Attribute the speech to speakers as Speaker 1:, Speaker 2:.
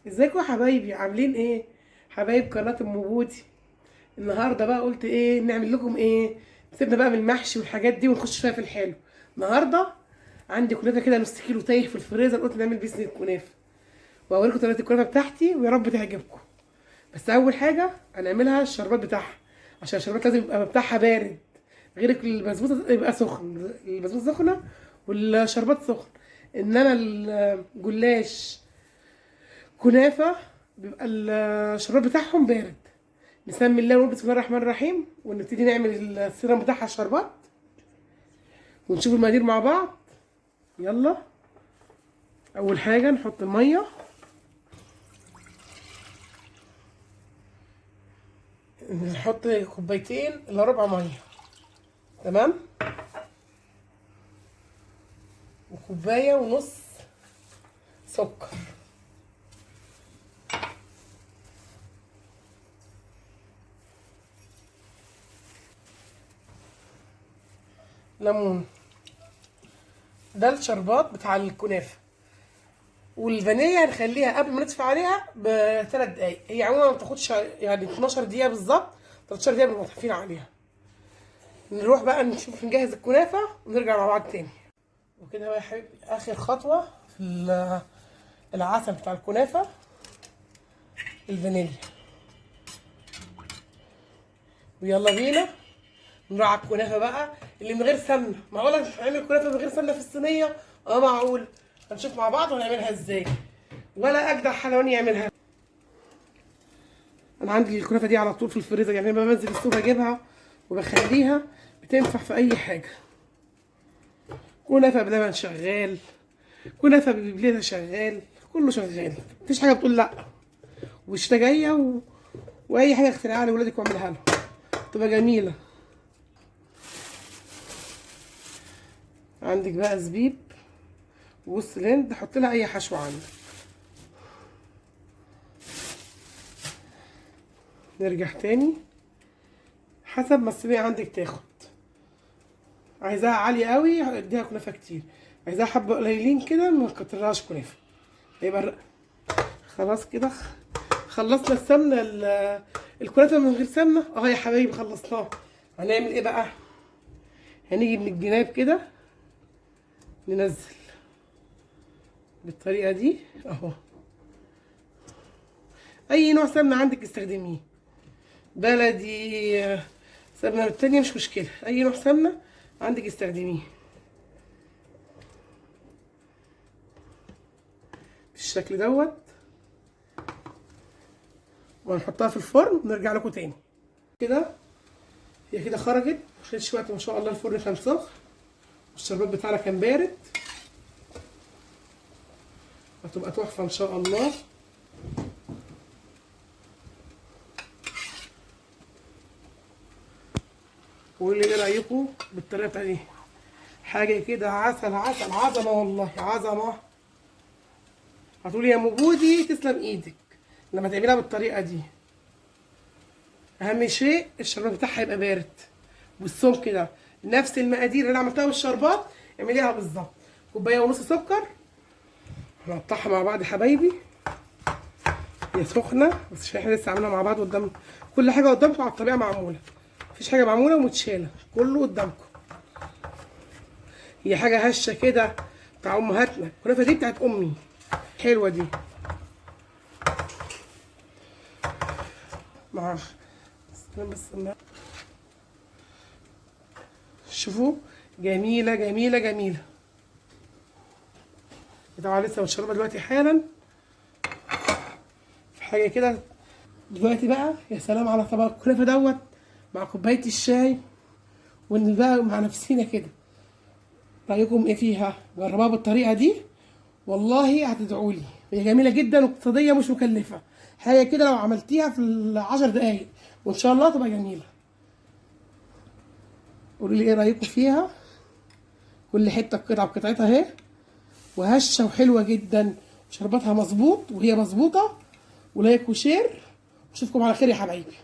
Speaker 1: ازيكم يا حبايبي؟ عاملين ايه حبايب قناه ام بودي؟ النهارده بقى قلت ايه نعمل لكم ايه. سيبنا بقى من المحشي والحاجات دي ونخش شويه في الحلو. النهارده عندي كنافه كده نص كيلو تايه في الفريزر، قلت نعمل بيه صينيه كنافه واوريكم طريقه الكنافه بتاعتي ويا رب تعجبكم. بس اول حاجه هنعملها الشربات بتاعها، عشان الشربات لازم يبقى بتاعها بارد، غير البسبوسه يبقى سخن، البسبوسه سخنه والشربات سخن. انما الجلاش كنافه بيبقى الشربات بتاعهم بارد. نسمي الله ونقول بسم الله الرحمن الرحيم ونبتدي نعمل السيرم بتاعها الشربات ونشوف المقادير مع بعض. يلا، اول حاجه نحط الميه، نحط كوبايتين الا ربع ميه، تمام، وكوبايه ونص سكر، ليمون. ده الشربات بتاع الكنافه. والفانيليا هنخليها قبل ما نطفي عليها ب3 دقايق، هي عموما ما بتاخدش يعني 12 دقيقه بالظبط، 13 دقيقه بنبقى طافين عليها. نروح بقى نشوف نجهز الكنافه ونرجع مع بعض تاني. وكده بقى يا حبيبي اخر خطوه في العسل بتاع الكنافه، الفانيليا. ويلا بينا نروح على الكنافه بقى اللي من غير سمنه. معقوله نعمل كنافه من غير سمنه في الصينيه؟ اه معقول. هنشوف مع بعض وهنعملها ازاي، ولا اجدع حلواني يعملها. انا عندي الكنافه دي على طول في الفريزر، يعني لما بنزل السوق اجيبها وبخليها، بتنفع في اي حاجه. كنافه بلبن شغال، كنافه ببليله شغال، كله شغال، مفيش حاجه بتقول لا. والشتا جايه واي حاجه اخترعها لولادك واعملها لهم تبقى جميله. عندك بقى زبيب ووص الهند، حط لها اي حشو عندك. نرجع تاني حسب ما الصينيه عندك تاخد. عايزاها عاليه قوي اديها كنافه كتير، عايزاها حبه قليلين كده ما تكترهاش كنافه. يبقى خلاص كده خلصنا السمنه الكنافه من غير سمنه. اه يا حبايبي خلصناها. هنعمل ايه بقى؟ هنيجي من الجناب كده ننزل بالطريقه دي اهو. اي نوع سمنه عندك استخدميه، بلدي، سمنه التانية مش مشكله، اي نوع سمنه عندك استخدميه بالشكل دوت. وهنحطها في الفرن ونرجع لكم تاني. كده هي كده خرجت، مخدتش وقت ما شاء الله. الفرن كان سخن والشربات بتاعنا كان بارد، هتبقى تحفه ان شاء الله. وقولوا لي ايه رايكم بالطريقه بتاعتي دي. حاجه كده عسل عسل، عظمه والله عظمه. هتقولي يا مجودي تسلم ايدك لما تعملها بالطريقه دي. اهم شيء الشربات بتاعها يبقى بارد، والسمك كده نفس المقادير اللي انا عملتها بالشربات اعمليها بالظبط. كوبايه ونص سكر، هنقطعها مع بعض يا حبايبي. هي سخنه بس عشان احنا لسه عاملينها مع بعض قدام، كل حاجه قدامكم على الطبيعه معموله، مفيش حاجه معموله ومتشاله، كله قدامكم. هي حاجه هشه كده بتاع امهاتنا، الكنافه دي بتاعت امي حلوه دي. مع بس شوفوا جميله جميله جميله. طبعا لسه متشربه دلوقتي حالا في حاجه كده. دلوقتي بقى يا سلام على طبق الكنافه دوت مع كوبايه الشاي، بقى مع نفسينا كده. رايكم ايه فيها؟ جربوها بالطريقه دي والله هتدعوا لي. هي جميله جدا واقتصاديه مش مكلفه، حاجه كده لو عملتيها في 10 دقايق وان شاء الله تبقى جميله. قولوا لي ايه رايكم فيها. كل حته قطعه بقطعتها اهي، وهشه وحلوه جدا، وشربتها مظبوط وهي مظبوطه. ولايك وشير، اشوفكم على خير يا حبايبي.